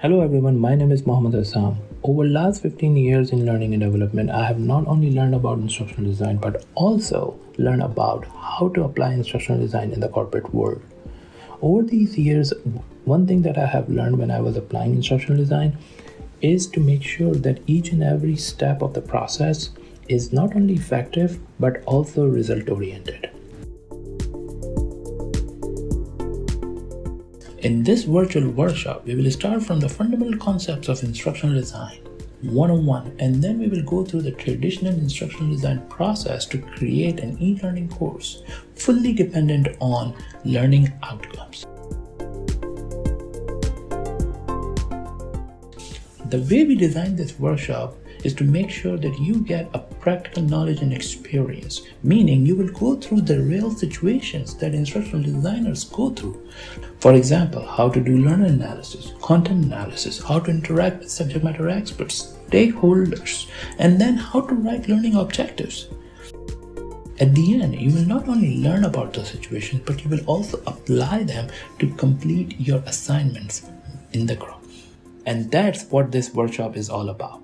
Hello everyone, my name is Mohammad Hassam. Over last 15 years in learning and development, I have not only learned about instructional design but also learned about how to apply instructional design in the corporate world. Over these years, one thing that I have learned when I was applying instructional design is to make sure that each and every step of the process is not only effective but also result oriented. In this virtual workshop, we will start from the fundamental concepts of instructional design 101, and then we will go through the traditional instructional design process to create an e-learning course fully dependent on learning outcomes. The way we designed this workshop is to make sure that you get a practical knowledge and experience, meaning you will go through the real situations that instructional designers go through. For example, how to do learner analysis, content analysis, how to interact with subject matter experts, stakeholders, and then how to write learning objectives. At the end, you will not only learn about those situations, but you will also apply them to complete your assignments in the group. And that's what this workshop is all about.